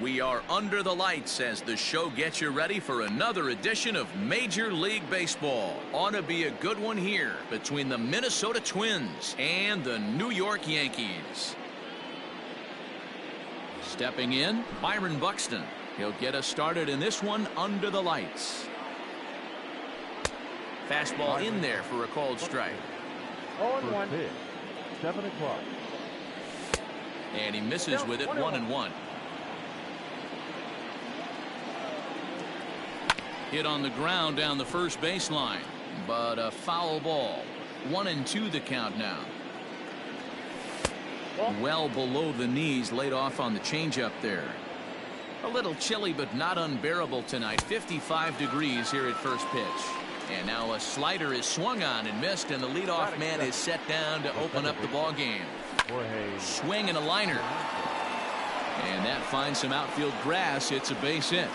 We are under the lights as the show gets you ready for another edition of Major League Baseball. Ought to be a good one here between the Minnesota Twins and the New York Yankees. Stepping in, Byron Buxton. He'll get us started in this one under the lights. Fastball in there for a called strike. 0-1. 7 o'clock. And he misses with it, 1-1. Hit on the ground down the first baseline, but a foul ball. 1-2 the count now. Well below the knees, laid off on the changeup there. A little chilly, but not unbearable tonight. 55 degrees here at first pitch. And now a slider is swung on and missed, and the leadoff man is set down to open up the ball game. Swing and a liner. And that finds some outfield grass. It's a base hit.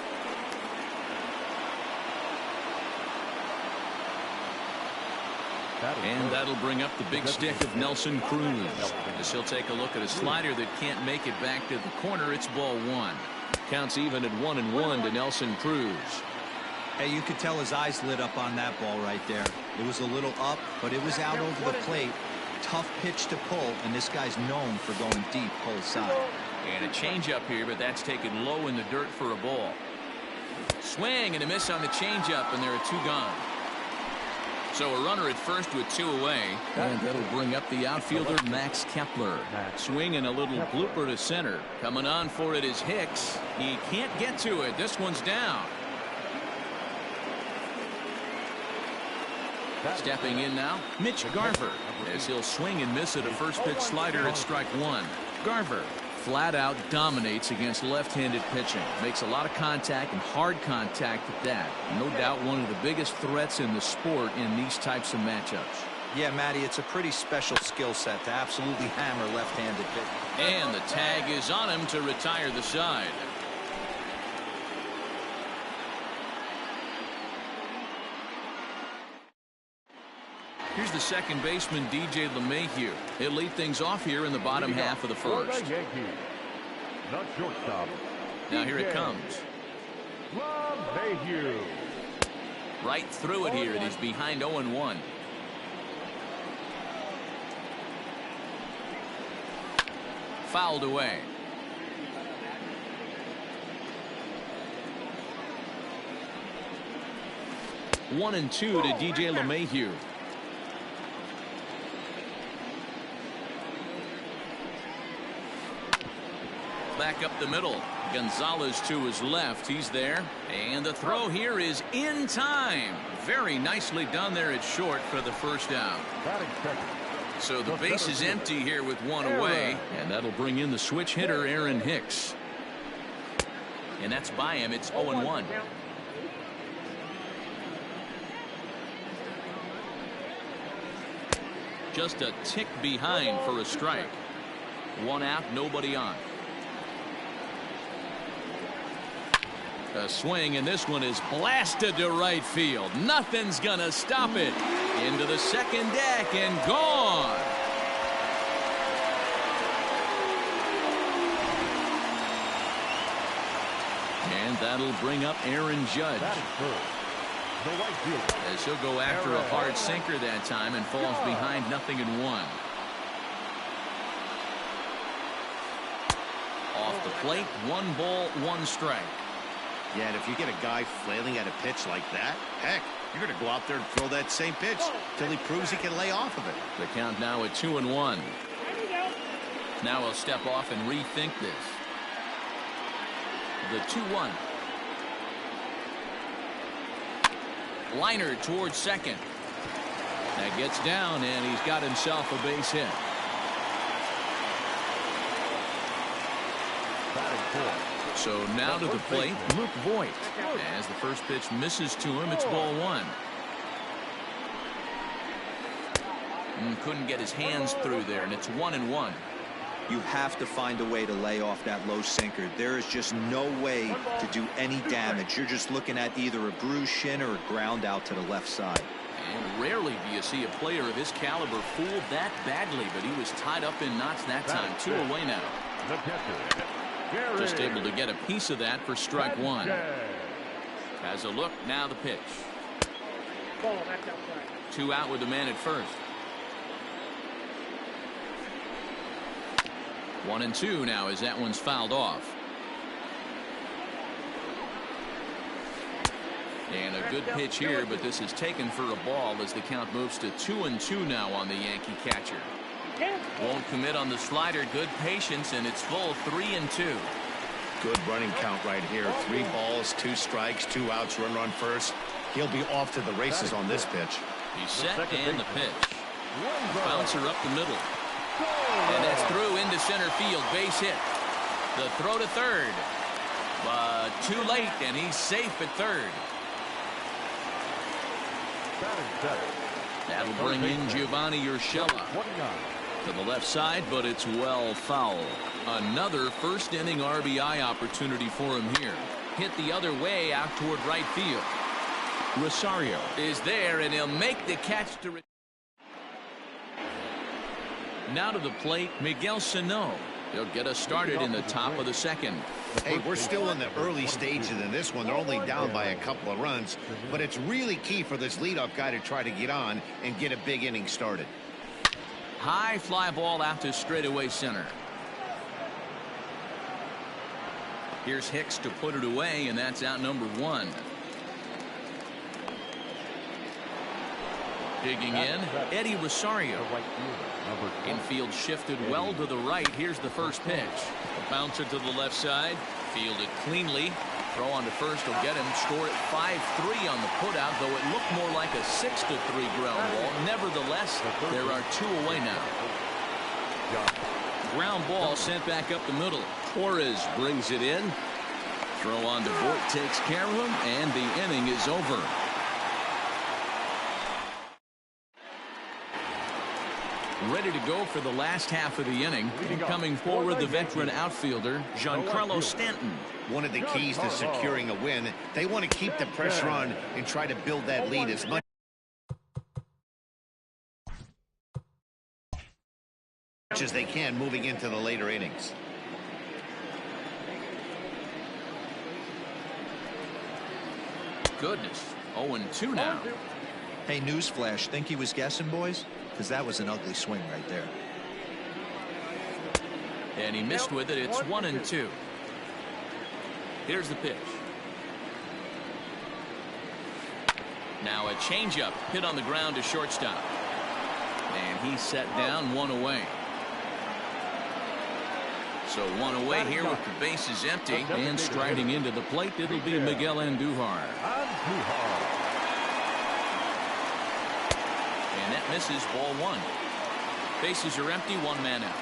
And that'll bring up the big stick of Nelson Cruz. As he'll take a look at a slider that can't make it back to the corner. It's ball one. Counts even at 1-1 to Nelson Cruz. Hey, you could tell his eyes lit up on that ball right there. It was a little up, but it was out over the plate. Tough pitch to pull, and this guy's known for going deep pull side. And a changeup here, but that's taken low in the dirt for a ball. Swing and a miss on the changeup, and there are two gone. So a runner at first with two away, and that'll bring up the outfielder Max Kepler. Swing and a little blooper to center. Coming on for it is Hicks. He can't get to it. This one's down. Stepping in now, Mitch Garver, as he'll swing and miss at a first pitch slider at strike one. Garver flat out dominates against left-handed pitching. Makes a lot of contact and hard contact at that. No doubt one of the biggest threats in the sport in these types of matchups. Yeah, Matty, it's a pretty special skill set to absolutely hammer left-handed pitch. And the tag is on him to retire the side. Here's the second baseman, DJ LeMahieu. He'll lead things off here in the bottom half of the first. Not shortstop. Now here it comes. LaBoyla. Right through it here, and he's behind 0-1. Fouled away. One and two to DJ LeMahieu. Back up the middle. Gonzalez to his left. He's there. And the throw here is in time. Very nicely done there at short for the first out. So the base is empty here with one away. And that'll bring in the switch hitter, Aaron Hicks. And that's by him. It's 0-1. Just a tick behind for a strike. One out, nobody on. A swing, and this one is blasted to right field. Nothing's gonna stop it. Into the second deck and gone. And that'll bring up Aaron Judge. As he'll go after a hard sinker that time and falls behind 0-1. Off the plate, 1 ball, 1 strike. Yeah, and if you get a guy flailing at a pitch like that, heck, you're going to go out there and throw that same pitch till he proves he can lay off of it. The count now at 2-1. Now he'll step off and rethink this. The 2-1. Liner towards second. That gets down, and he's got himself a base hit. So now to the plate, Luke Voigt. As the first pitch misses to him, it's ball one. Couldn't get his hands through there, and it's 1-1. You have to find a way to lay off that low sinker. There is just no way to do any damage. You're just looking at either a bruised shin or a ground out to the left side. And rarely do you see a player of his caliber fooled that badly, but he was tied up in knots that time. 2 away now. Just able to get a piece of that for strike one. Has a look, now the pitch. 2 out with the man at first. 1-2 now as that one's fouled off. And a good pitch here, but this is taken for a ball as the count moves to 2-2 now on the Yankee catcher. Won't commit on the slider. Good patience, and it's full 3-2. Good running count right here. 3 balls, 2 strikes, 2 outs, run first. He'll be off to the races on this pitch. He's set and the pitch. Bouncer up the middle. And that's through into center field. Base hit. The throw to third. But too late, and he's safe at third. That'll bring in Giovanni Urshela to the left side, but it's well foul. Another first inning RBI opportunity for him here. Hit the other way out toward right field. Rosario is there, and he'll make the catch to. Now to the plate, Miguel Sano. He'll get us started in the top of the second. Hey, we're still in the early stages in this one. They're only down by a couple of runs, but it's really key for this leadoff guy to try to get on and get a big inning started. High fly ball out to straightaway center. Here's Hicks to put it away, and that's out number 1. Digging in, Eddie Rosario. Infield shifted well to the right. Here's the first pitch. A bouncer to the left side. Fielded cleanly. Throw on to first will get him. Score at 5-3 on the putout, though it looked more like a 6-3 ground ball. Nevertheless, there are 2 away now. Ground ball sent back up the middle. Torres brings it in. Throw on to Voit takes care of him, and the inning is over. Ready to go for the last half of the inning. Coming forward, the veteran outfielder, Giancarlo Stanton. One of the keys to securing a win, they want to keep the pressure on and try to build that lead as much as they can moving into the later innings. Goodness, 0-2 now. Hey, newsflash, think he was guessing, boys? Because that was an ugly swing right there. And he missed with it. It's 1-2. Here's the pitch. Now a changeup hit on the ground to shortstop. And he's set down, 1 away. So 1 away here with the bases empty. And striding into the plate, it'll be Miguel Andujar. And that misses, ball 1. Bases are empty, 1 man out.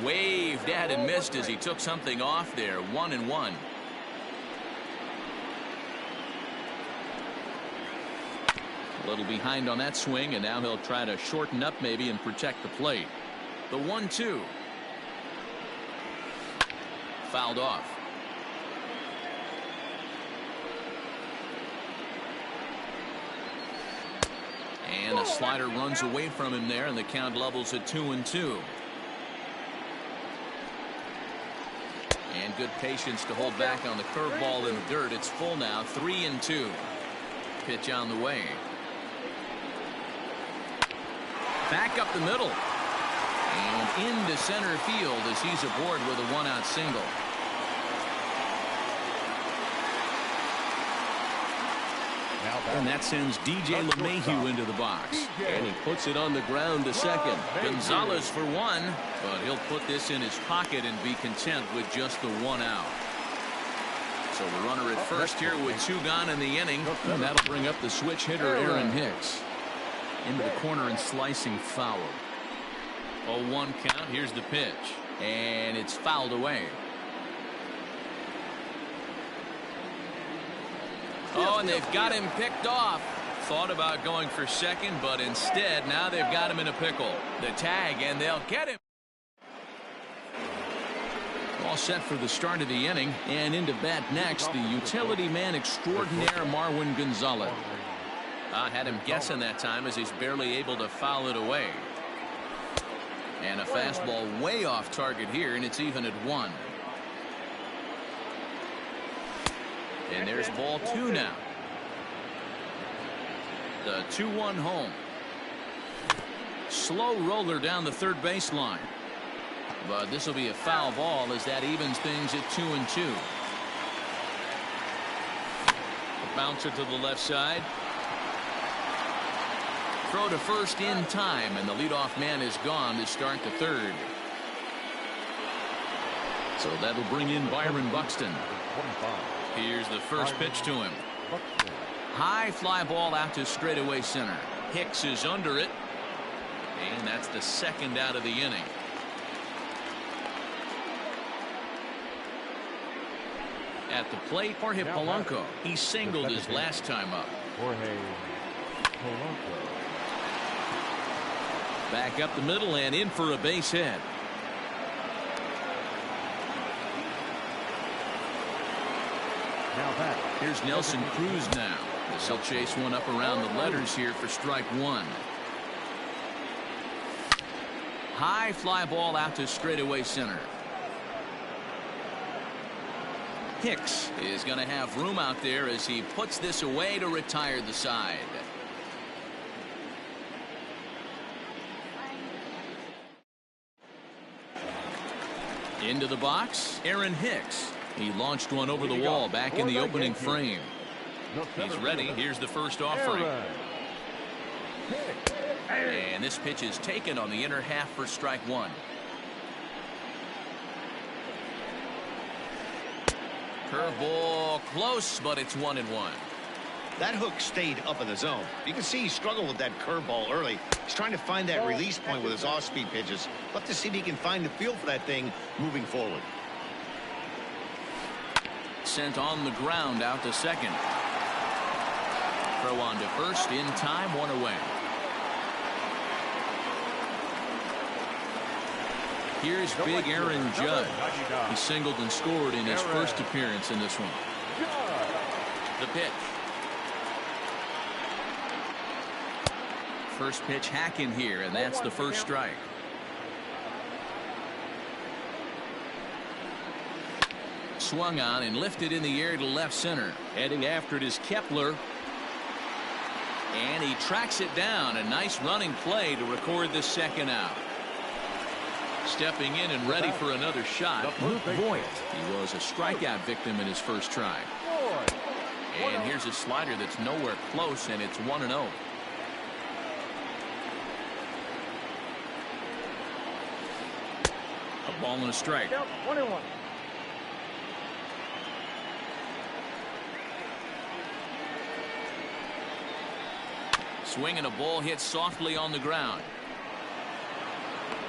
Waved at and missed as he took something off there. 1-1. A little behind on that swing, and now he'll try to shorten up maybe and protect the plate. The 1-2. Fouled off. And a slider runs away from him there, and the count levels at 2-2. And good patience to hold back on the curveball in the dirt. It's full now, 3-2. Pitch on the way. Back up the middle. And into center field as he's aboard with a 1-out single. And that sends DJ LeMahieu into the box. And he puts it on the ground to second. Gonzalez for 1, but he'll put this in his pocket and be content with just the 1 out. So the runner at first here with 2 gone in the inning. And that'll bring up the switch hitter, Aaron Hicks. Into the corner and slicing foul. 0-1 count. Here's the pitch. And it's fouled away. Oh, and they've got him picked off. Thought about going for second, but instead now they've got him in a pickle. The tag, and they'll get him. All set for the start of the inning, and into bat next, the utility man extraordinaire Marwin Gonzalez. I had him guessing that time as he's barely able to foul it away. And a fastball way off target here, and it's even at 1. And there's ball 2 now. The 2-1 home. Slow roller down the third baseline. But this will be a foul ball as that evens things at 2-2. A bouncer to the left side. Throw to first in time, and the leadoff man is gone to start the third. So that'll bring in Byron Buxton. Here's the first pitch to him. High fly ball out to straightaway center. Hicks is under it, and that's the second out of the inning. At the plate, Jorge Polanco. He singled his last time up. Jorge Polanco. Back up the middle and in for a base hit. Now back. Here's Nelson Cruz now. This will chase one up around the letters here for strike 1. High fly ball out to straightaway center. Hicks is going to have room out there as he puts this away to retire the side. Into the box, Aaron Hicks. He launched one over the wall back in the opening frame. He's ready. Here's the first offering. And this pitch is taken on the inner half for strike 1. Curveball close, but it's 1-1. That hook stayed up in the zone. You can see he struggled with that curveball early. He's trying to find that release point with his off-speed pitches. Love to see if he can find the feel for that thing moving forward. Sent on the ground out to second. Throw on to first in time, 1 away. Here's big Aaron Judge. He singled and scored in his first appearance in this one. The pitch. First pitch hack in here, and that's the first strike. Swung on and lifted in the air to left center. Heading after it is Kepler. And he tracks it down. A nice running play to record the second out. Stepping in and ready for another shot, Luke Voigt. He was a strikeout victim in his first try. And here's a slider that's nowhere close, and it's 1-0. A ball and a strike. 1-1. Swing and a ball hit softly on the ground.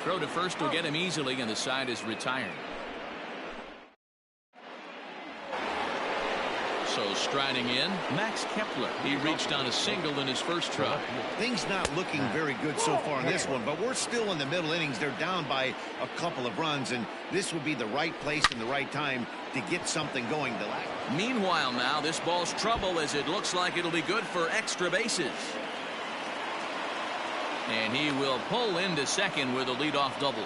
Throw to first will get him easily, and the side is retired. So striding in, Max Kepler. He reached on a single in his first try. Things not looking very good so far in this one, but we're still in the middle innings. They're down by a couple of runs, and this would be the right place and the right time to get something going. Meanwhile now, this ball's trouble as it looks like it'll be good for extra bases. And he will pull into second with a leadoff double.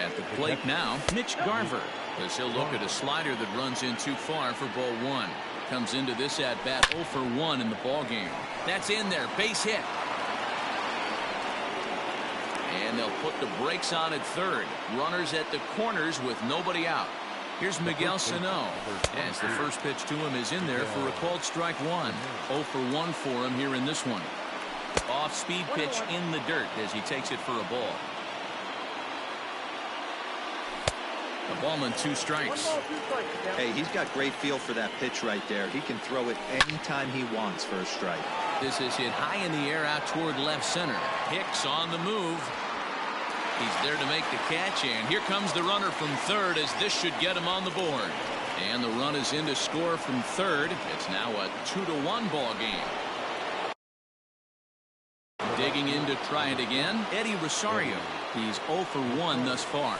At the plate now, Mitch Garver, as he'll look at a slider that runs in too far for ball 1. Comes into this at bat 0 for 1 in the ball game. That's in there, base hit. And they'll put the brakes on at third. Runners at the corners with nobody out. Here's Miguel Sano, as the first pitch to him is in there for a called strike 1. 0 for 1 for him here in this one. Off-speed pitch in the dirt as he takes it for a ball. A ball and 2 strikes. Hey, he's got great feel for that pitch right there. He can throw it anytime he wants for a strike. This is hit high in the air out toward left center. Hicks on the move. He's there to make the catch, and here comes the runner from third as this should get him on the board. And the run is in to score from third. It's now a 2-1 ball game. Digging in to try it again, Eddie Rosario. He's 0 for 1 thus far.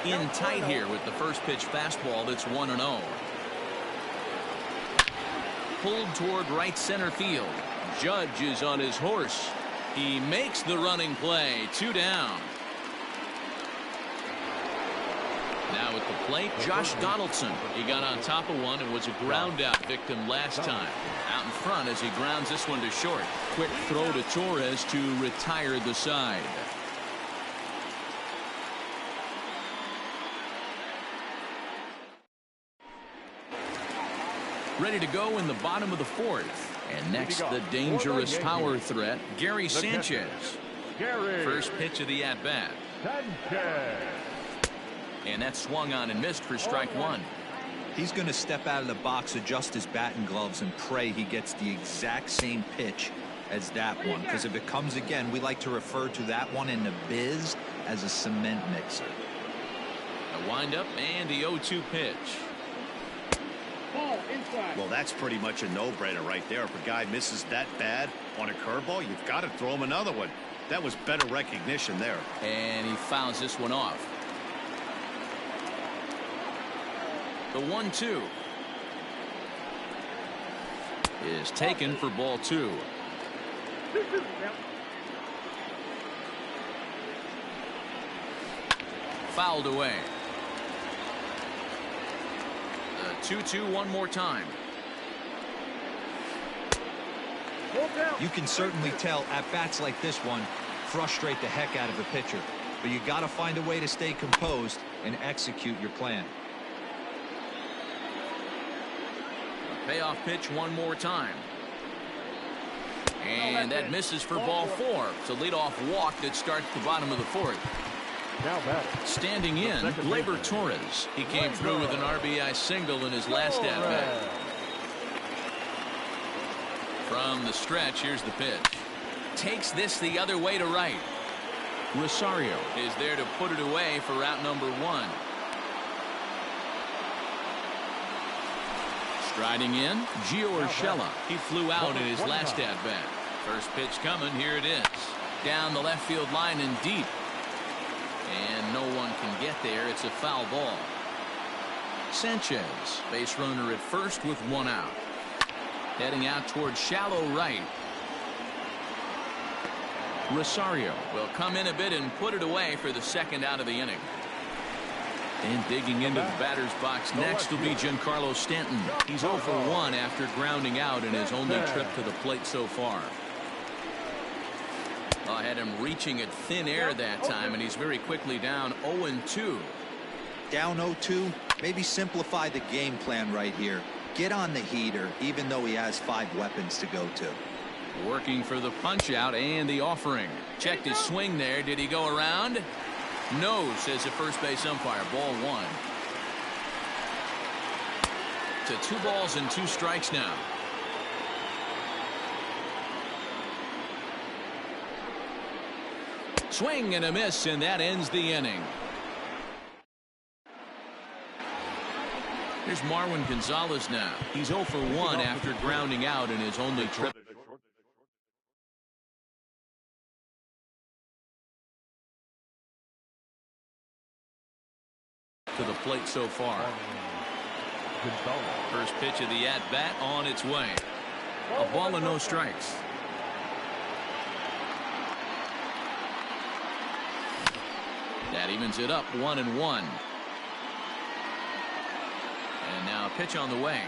In tight here with the first pitch fastball that's 1-0. Pulled toward right center field. Judge is on his horse. He makes the running play. 2 down. Now at the plate, Josh Donaldson. He got on top of one and was a ground out victim last time. Out in front as he grounds this one to short. Quick throw to Torres to retire the side. Ready to go in the bottom of the 4th. And next, the dangerous power threat, Gary Sanchez. First pitch of the at-bat. And that swung on and missed for strike 1. He's going to step out of the box, adjust his batting gloves, and pray he gets the exact same pitch as that one. Because if it comes again, we like to refer to that one in the biz as a cement mixer. A windup and the 0-2 pitch. Well, that's pretty much a no-brainer right there. If a guy misses that bad on a curveball, you've got to throw him another one. That was better recognition there. And he fouls this one off. The 1-2 is taken for ball 2. Fouled away. The 2-2 one more time. You can certainly tell at bats like this one frustrate the heck out of a pitcher, but you got to find a way to stay composed and execute your plan. Payoff pitch one more time. And that misses for ball 4. It's a leadoff walk that starts the bottom of the 4th. Standing in, Gleyber Torres. He came through with an RBI single in his last at-bat. From the stretch, here's the pitch. Takes this the other way to right. Rosario is there to put it away for out number 1. Striding in, Gio Urshela. He flew out in his last at-bat. First pitch coming, here it is. Down the left field line and deep. And no one can get there. It's a foul ball. Sanchez, base runner at first with 1 out. Heading out towards shallow right. Rosario will come in a bit and put it away for the 2nd out of the inning. And digging into the batter's box next will be Giancarlo Stanton. He's 0 for 1 after grounding out in his only trip to the plate so far. I had him reaching at thin air that time, and he's very quickly down 0-2. Down 0-2, maybe simplify the game plan right here. Get on the heater, even though he has 5 weapons to go to. Working for the punch out and the offering. Checked his swing there. Did he go around? No, says the first base umpire. Ball 1. To 2 balls and 2 strikes now. Swing and a miss, and that ends the inning. Here's Marwin Gonzalez now. He's 0 for 1 after grounding out in his only trip to the plate so far. First pitch of the at-bat on its way. A ball and no strikes. That evens it up 1-1. And now a pitch on the way.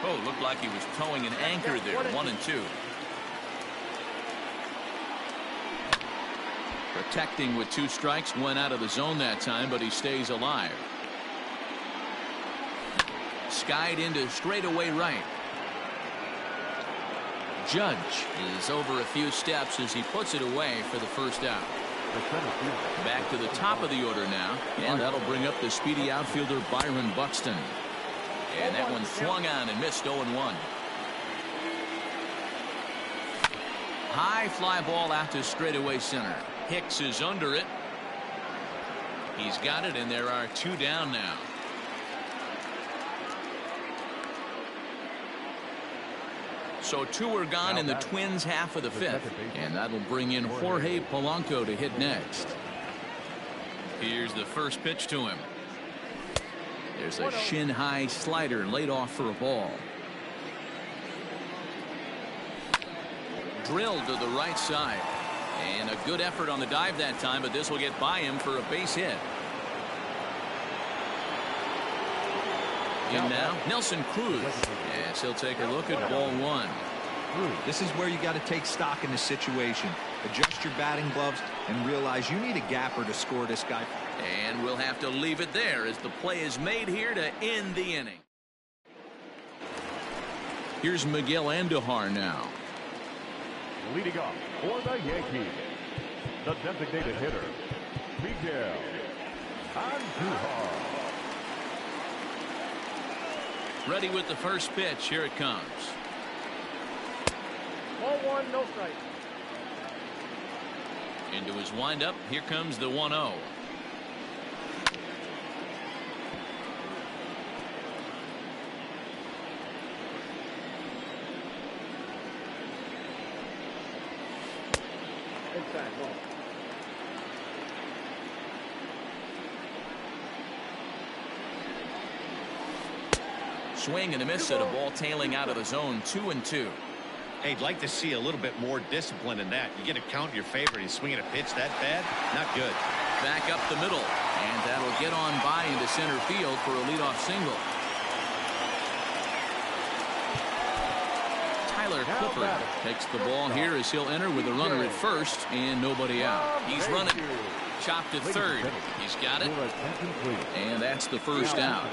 Oh, looked like he was towing an anchor there. 1-2. Protecting with 2 strikes. Went out of the zone that time, but he stays alive. Skied into straightaway right. Judge is over a few steps as he puts it away for the 1st out. Back to the top of the order now, and that'll bring up the speedy outfielder Byron Buxton. And that one swung on and missed 0-1. High fly ball out to straightaway center. Hicks is under it. He's got it, and there are 2 down now. So 2 are gone in the Twins' half of the 5th, and that'll bring in Jorge Polanco to hit next. Here's the first pitch to him. There's a shin-high slider laid off for a ball. drilled to the right side. And a good effort on the dive that time, but this will get by him for a base hit. In now, Nelson Cruz. Yes, he'll take a look at ball one. This is where you got to take stock in the situation. Adjust your batting gloves and realize you need a gapper to score this guy. And we'll have to leave it there as the play is made here to end the inning. Here's Miguel Andujar now. Leading off for the Yankees, the designated hitter, Miguel Andujar. Ready with the first pitch. Here it comes. Ball one, no strike. Into his windup. Here comes the 1-0. Inside ball. Swing and a miss at a ball tailing out of the zone. 2-2. Hey, I'd like to see a little bit more discipline in that. You get a count in your favor and he's swinging a pitch that bad. Not good. Back up the middle. And that'll get on by into center field for a leadoff single. Tyler Clippard takes the ball here as he'll enter with a runner at first and nobody out. He's running. Chopped to third. He's got it. And that's the first out.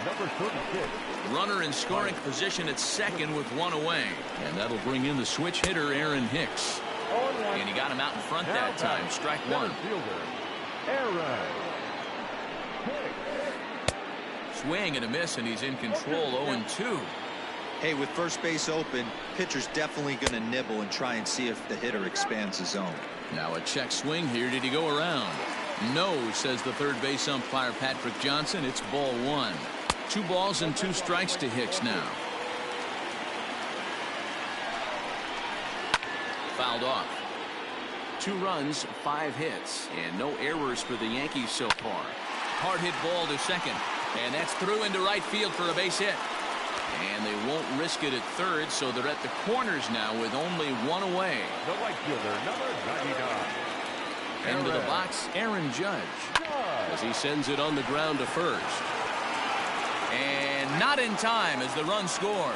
Number 36. Runner in scoring position at second with one away. And that'll bring in the switch hitter, Aaron Hicks. And he got him out in front that time. Strike one. Swing and a miss, and he's in control. 0-2. Hey, with first base open, pitcher's definitely going to nibble and try and see if the hitter expands the zone. Now a check swing here. Did he go around? No, says the third base umpire Patrick Johnson. It's ball one. 2 balls and 2 strikes to Hicks now. Fouled off. 2 runs, 5 hits, and no errors for the Yankees so far. Hard hit ball to second, and that's through into right field for a base hit. And they won't risk it at third, so they're at the corners now with only 1 away. The right fielder, number 99. Into the box, Aaron Judge, as he sends it on the ground to first. And not in time as the run scores.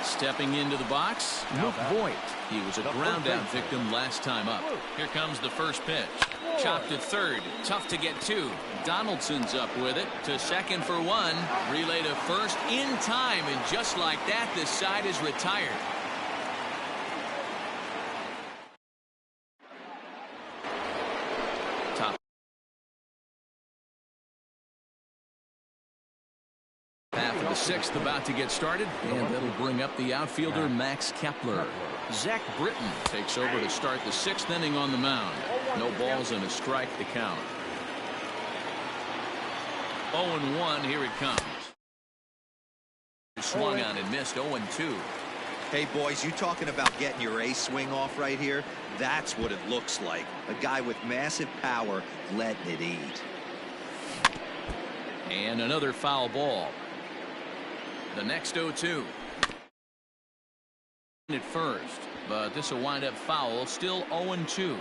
Stepping into the box, Luke Voigt. He was a ground out victim last time up. Here comes the first pitch. Chopped to third. Tough to get to. Donaldson's up with it. To second for 1. Relay to first in time. And just like that, this side is retired. Half of the 6th about to get started, and that'll bring up the outfielder Max Kepler. Zach Britton takes over to start the 6th inning on the mound. No balls and a strike to count. 0-1, here it comes. Swung on and missed. 0-2. Hey, boys, you talking about getting your ace swing off right here? That's what it looks like. A guy with massive power letting it eat. And another foul ball. The next 0-2. At first, but this will wind up foul. Still 0-2.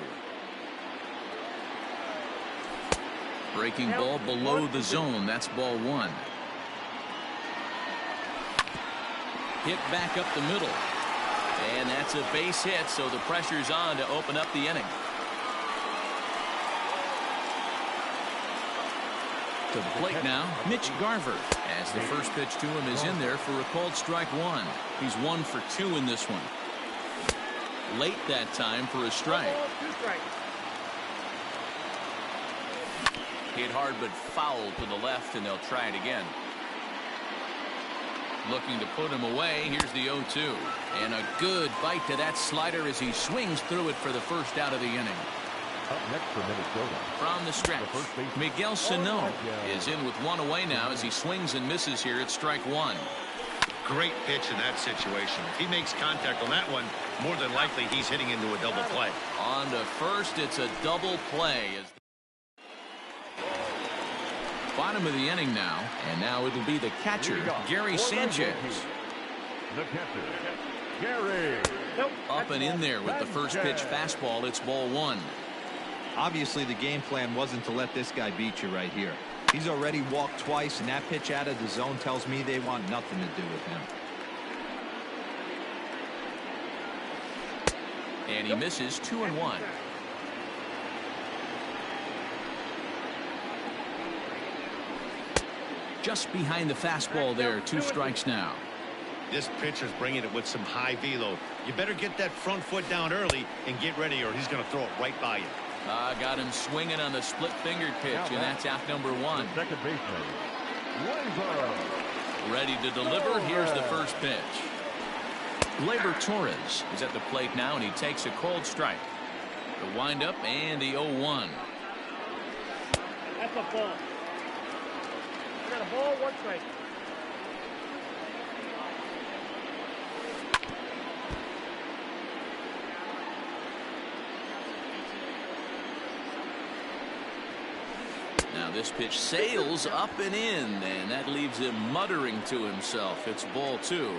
Breaking ball below the zone. That's ball 1. Hit back up the middle. And that's a base hit, so the pressure's on to open up the inning. To the plate now, Mitch Garver, as the first pitch to him is in there for a called strike 1. He's 1 for 2 in this one. Late that time for a strike. Hit hard but foul to the left, and they'll try it again. Looking to put him away. Here's the 0-2. And a good bite to that slider as he swings through it for the first out of the inning. Up next for Minnesota. From the stretch, Miguel Sano is in with 1 away now as he swings and misses here at strike 1. Great pitch in that situation. If he makes contact on that one, more than likely he's hitting into a double play. On to first, it's a double play. Bottom of the inning now, and now it'll be the catcher, Gary Sanchez. The catcher, Gary. Up and in there with the first pitch fastball. It's ball one. Obviously, the game plan wasn't to let this guy beat you right here. He's already walked twice, and that pitch out of the zone tells me they want nothing to do with him. And he misses 2-1. Just behind the fastball there. 2 strikes now. This pitcher's bringing it with some high velo. You better get that front foot down early and get ready, or he's going to throw it right by you. Got him swinging on the split-fingered pitch, and that's out number 1. Second baseman, Ready to deliver. Here's the first pitch. Gleyber Torres is at the plate now, and he takes a cold strike. The windup and the 0-1. That's a ball. I got a ball, 1 strike. Now this pitch sails up and in, and that leaves him muttering to himself. It's ball 2.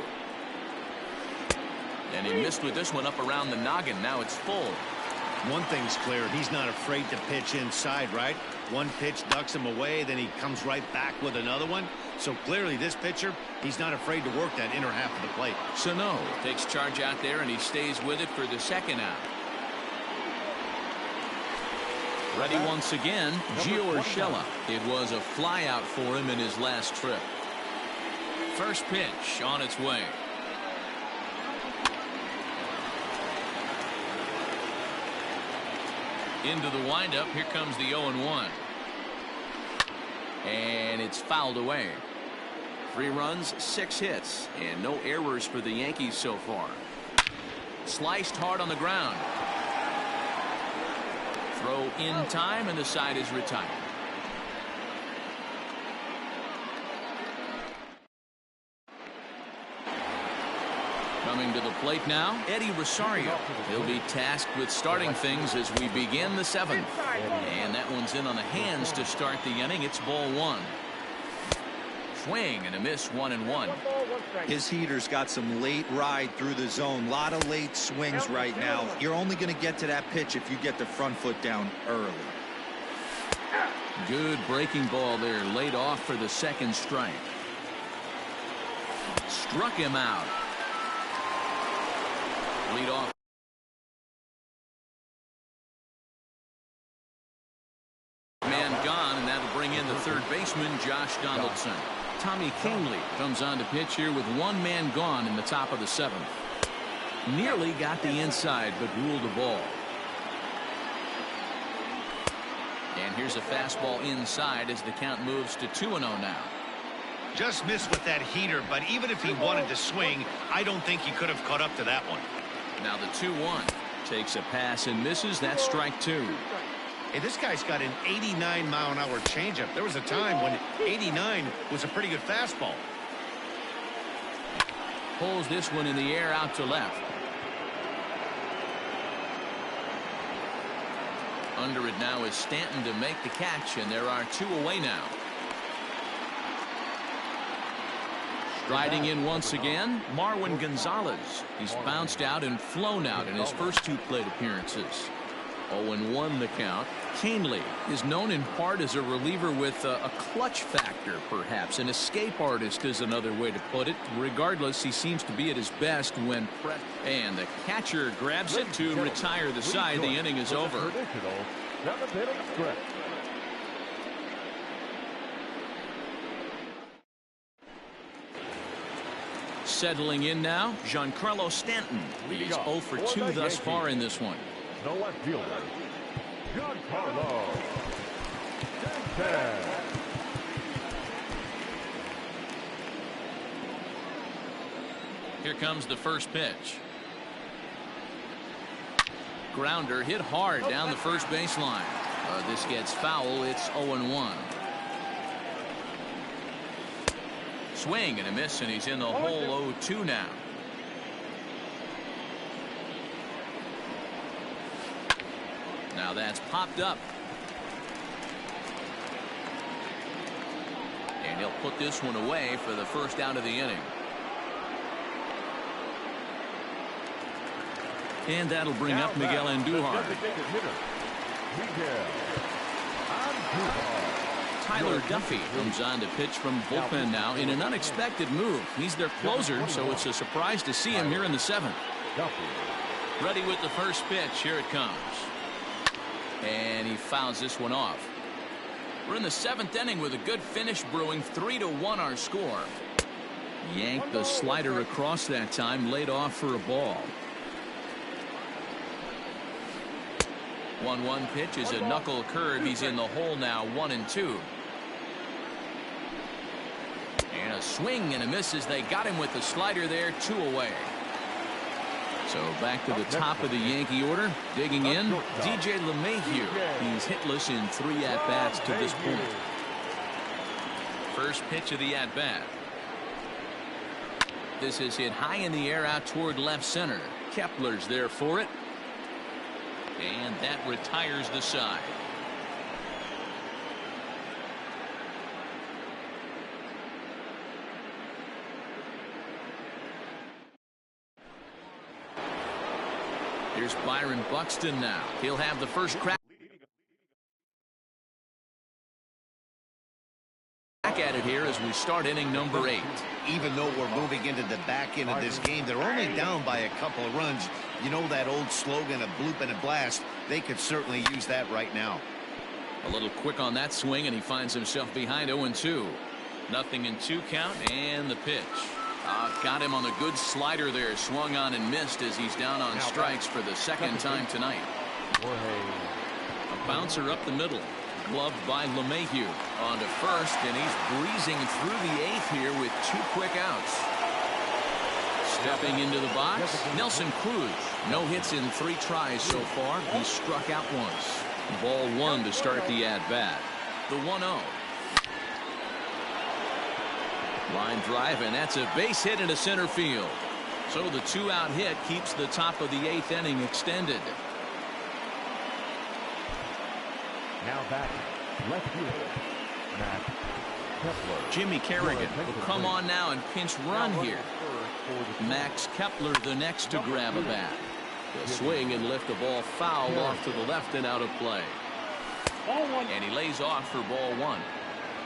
And he missed with this one up around the noggin. Now it's full. One thing's clear, he's not afraid to pitch inside, right? One pitch ducks him away, then he comes right back with another one. So clearly this pitcher, he's not afraid to work that inner half of the plate. Sano takes charge out there, and he stays with it for the second out. Ready once again, Gio Urshela. It was a flyout for him in his last trip. First pitch on its way. Into the windup. Here comes the 0-1. And it's fouled away. 3 runs, 6 hits, and no errors for the Yankees so far. Sliced hard on the ground. Throw in time, and the side is retired. Coming to the plate now, Eddie Rosario. He'll be tasked with starting things as we begin the 7th. And that one's in on the hands to start the inning. It's ball 1. Swing and a miss, 1-1. His heater's got some late ride through the zone. A lot of late swings right now. You're only going to get to that pitch if you get the front foot down early. Good breaking ball there, laid off for the second strike. Struck him out. Lead off. Man gone, and that'll bring in the third baseman, Josh Donaldson. Tommy Kingley comes on to pitch here with 1 man gone in the top of the 7th. Nearly got the inside, but ruled a ball. And here's a fastball inside as the count moves to 2-0 now. Just missed with that heater, but even if he wanted to swing, I don't think he could have caught up to that one. Now the 2-1. Takes a pass and misses. That's strike 2. Hey, this guy's got an 89-mile-an-hour changeup. There was a time when 89 was a pretty good fastball. Pulls this one in the air out to left. Under it now is Stanton to make the catch, and there are 2 away now. Riding in once again, Marwin Gonzalez. He's bounced out and flown out in his first 2 plate appearances. 0-1 the count. Kingley is known in part as a reliever with a clutch factor, perhaps. An escape artist is another way to put it. Regardless, he seems to be at his best when pressed. And the catcher grabs it to retire the side. The inning is over. Settling in now, Giancarlo Stanton. He's 0 for 2 thus far in this one. The left fielder, Giancarlo Stanton. Here comes the first pitch. Grounder hit hard down the first baseline. This gets foul. It's 0-1. Swing and a miss, and he's in the hole 0-2 now. Now that's popped up. And he'll put this one away for the first out of the inning. And that'll bring up Miguel Andujar. Tyler Duffy comes on to pitch from bullpen now in an unexpected move. He's their closer, so it's a surprise to see him here in the 7th. Ready with the first pitch. Here it comes. And he fouls this one off. We're in the 7th inning with a good finish brewing. 3-1 our score. Yanked the slider across that time, laid off for a ball. 1-1 pitch is a knuckle curve. He's in the hole now, 1-2. And a swing and a miss as they got him with the slider there, 2 away. So back to the top of the Yankee order. Digging in, DJ LeMahieu. He's hitless in 3 at-bats to this point. First pitch of the at-bat. This is hit high in the air out toward left center. Kepler's there for it. And that retires the side. Here's Byron Buxton now. He'll have the first crack at it here as we start inning number 8. Even though we're moving into the back end of this game, they're only down by a couple of runs. You know that old slogan, a bloop and a blast? They could certainly use that right now. A little quick on that swing, and he finds himself behind 0-2. 0-2 count, and the pitch. Got him on a good slider there. Swung on and missed as he's down on strikes for the 2nd time tonight. A bouncer up the middle. Gloved by LeMahieu. On to first, and he's breezing through the 8th here with 2 quick outs. Stepping into the box, Nelson Cruz. No hits in 3 tries so far. He struck out once. Ball 1 to start the at-bat. The 1-0. Line drive, and that's a base hit into center field. So the 2-out hit keeps the top of the 8th inning extended. Now back, left field, Matt Kepler. Jimmy Kerrigan will come on now and pinch run here. Max Kepler the next to grab a bat. He'll swing and lift the ball foul off to the left and out of play. And he lays off for ball 1.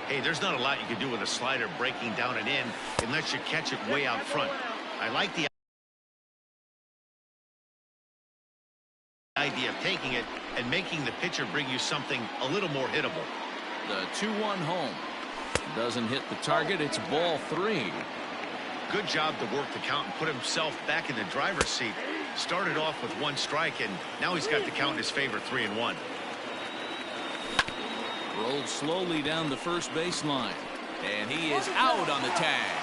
Hey, there's not a lot you can do with a slider breaking down and in unless you catch it way out front. I like the idea of taking it and making the pitcher bring you something a little more hittable. The 2-1 home. Doesn't hit the target. It's ball 3. Good job to work the count and put himself back in the driver's seat. Started off with 1 strike, and now he's got the count in his favor, 3-1. Rolled slowly down the first baseline. And he is out on the tag.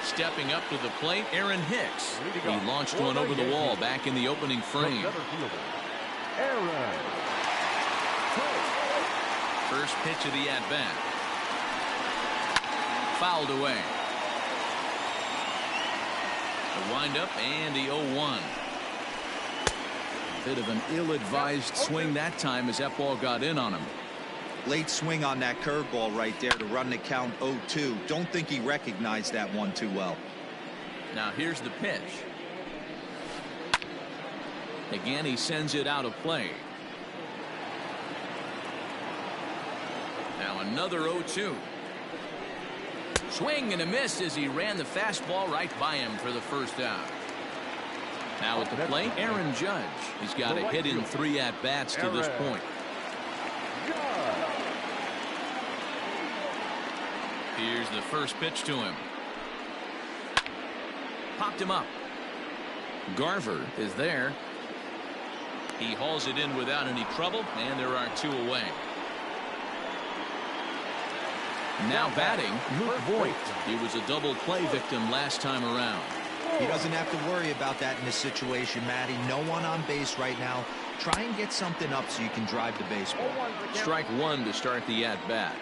Stepping up to the plate, Aaron Hicks. He launched one over the wall back in the opening frame. First pitch of the at-bat. Fouled away. The windup and the 0-1. Bit of an ill-advised swing that time as that ball got in on him. Late swing on that curveball right there to run the count 0-2. Don't think he recognized that one too well. Now here's the pitch. Again, he sends it out of play. Now another 0-2. Swing and a miss as he ran the fastball right by him for the first out. Now at the plate, Aaron Judge. He's got a hit in 3 at-bats to this point. Here's the first pitch to him. Popped him up. Garver is there. He hauls it in without any trouble, and there are 2 away. Now batting, Luke Voigt. He was a double play victim last time around. He doesn't have to worry about that in this situation, Matty. No one on base right now. Try and get something up so you can drive the baseball. Strike 1 to start the at-bat.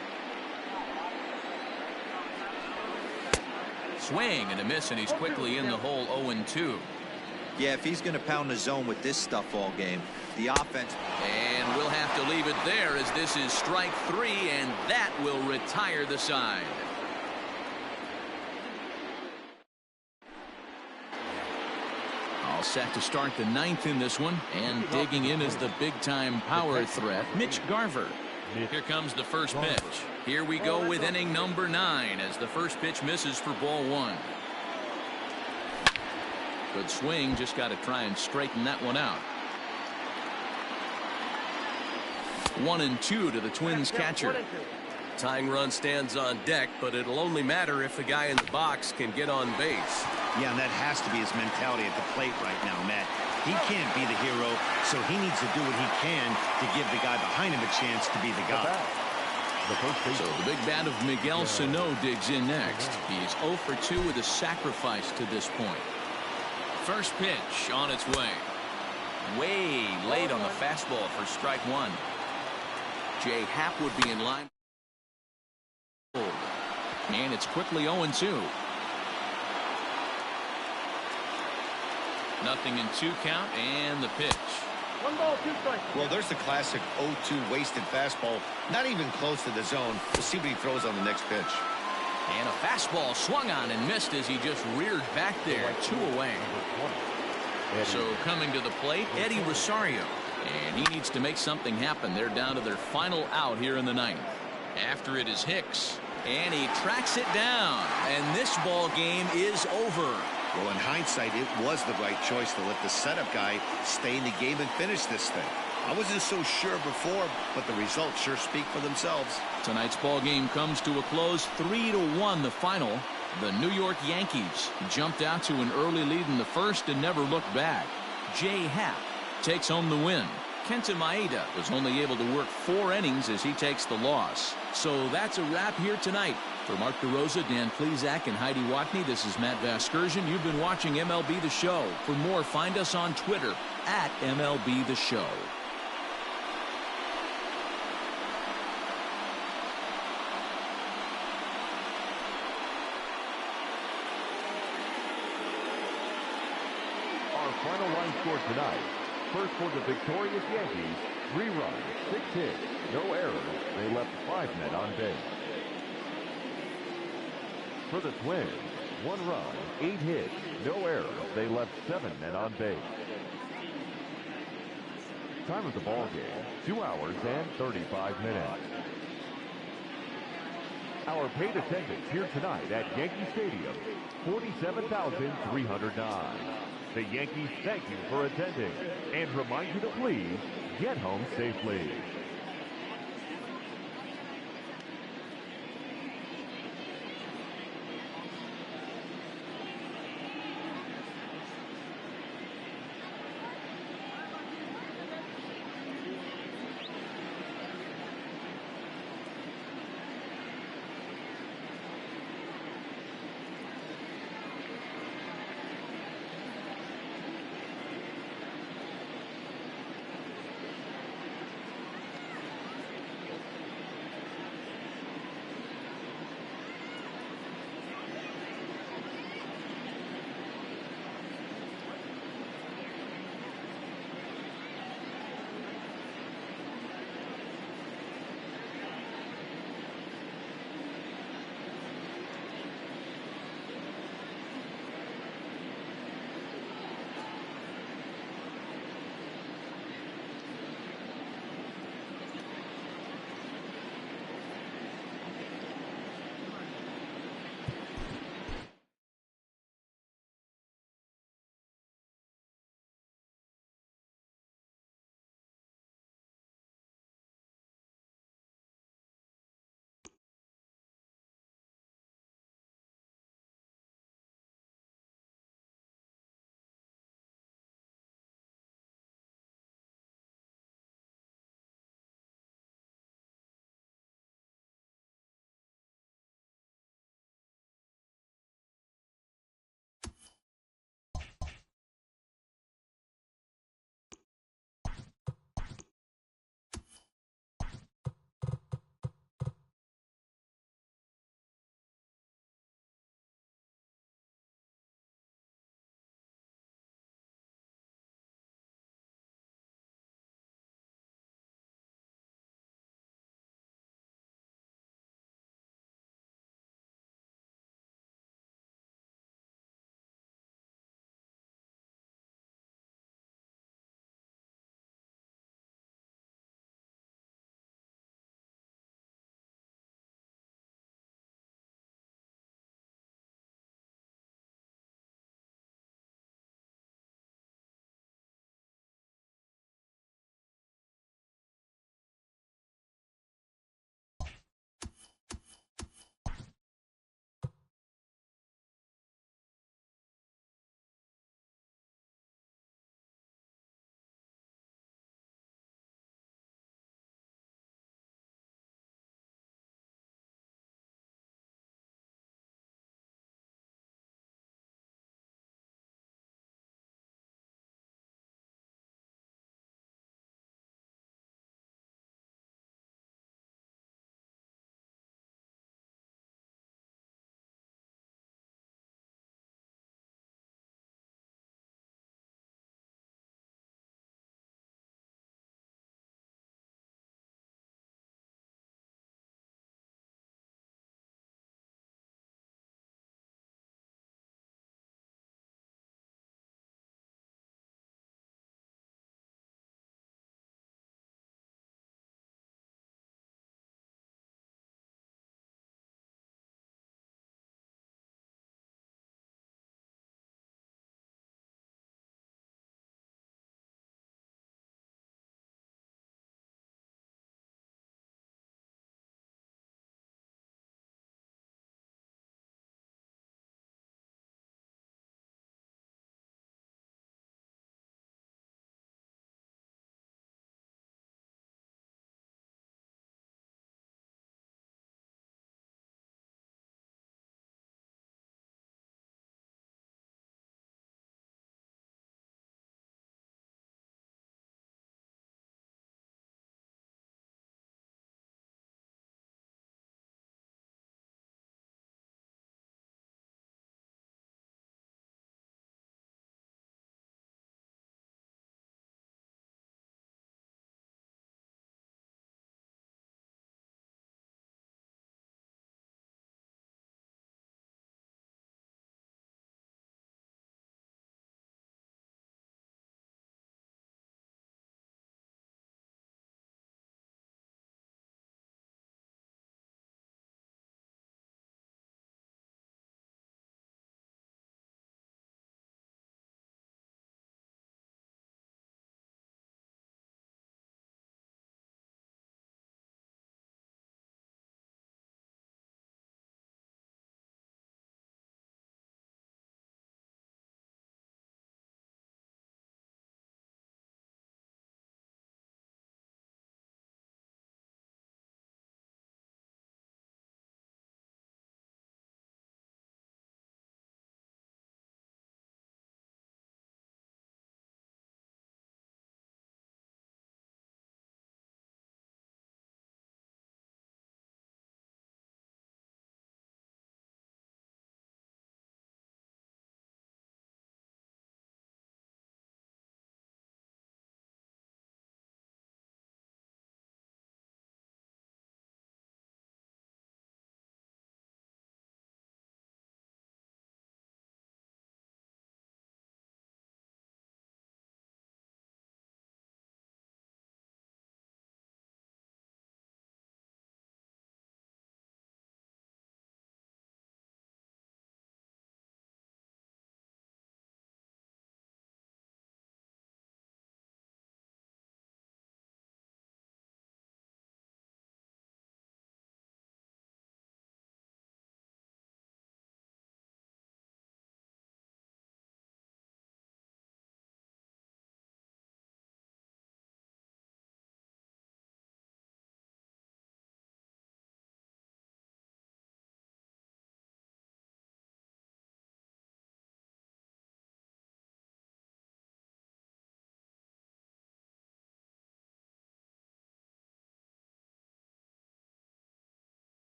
Swing and a miss, and he's quickly in the hole. 0-2. Yeah, if he's going to pound the zone with this stuff all game, the offense... And we'll have to leave it there as this is strike 3, and that will retire the side. All set to start the 9th in this one, and digging in is the big-time power threat, Mitch Garver. Here comes the first pitch. Here we go with inning number 9 as the first pitch misses for ball 1. Good swing, just got to try and straighten that one out. 1-2 to the Twins catcher. Tying run stands on deck, but it'll only matter if the guy in the box can get on base. Yeah, and that has to be his mentality at the plate right now, Matt. He can't be the hero, so he needs to do what he can to give the guy behind him a chance to be the guy. So the big bat of Miguel Sano digs in next. He's 0 for 2 with a sacrifice to this point. First pitch on its way. Way late on the fastball for strike 1. Jay Happ would be in line. And it's quickly 0-2. Nothing in 2 count, and the pitch. 1 ball, 2 strikes. Well, there's the classic 0-2 wasted fastball. Not even close to the zone. We'll see what he throws on the next pitch. And a fastball swung on and missed as he just reared back there. 2 away. So coming to the plate, Eddie Rosario. And he needs to make something happen. They're down to their final out here in the 9th. After it is Hicks. And he tracks it down. And this ball game is over. Well, in hindsight, it was the right choice to let the setup guy stay in the game and finish this thing. I wasn't so sure before, but the results sure speak for themselves. Tonight's ball game comes to a close, 3-1 the final. The New York Yankees jumped out to an early lead in the first and never looked back. Jay Happ takes home the win. Kenta Maeda was only able to work 4 innings as he takes the loss. So that's a wrap here tonight. For Mark DeRosa, Dan Plesac, and Heidi Watney, this is Matt Vasgersian. You've been watching MLB The Show. For more, find us on Twitter at MLB The Show. Our final line score tonight. First for the victorious Yankees, 3 runs, 6 hits, no errors. They left 5 men on base. For the Twins, 1 run, 8 hits, no errors. They left 7 men on base. Time of the ball game, 2 hours and 35 minutes. Our paid attendance here tonight at Yankee Stadium, 47,309. The Yankees thank you for attending and remind you to please get home safely.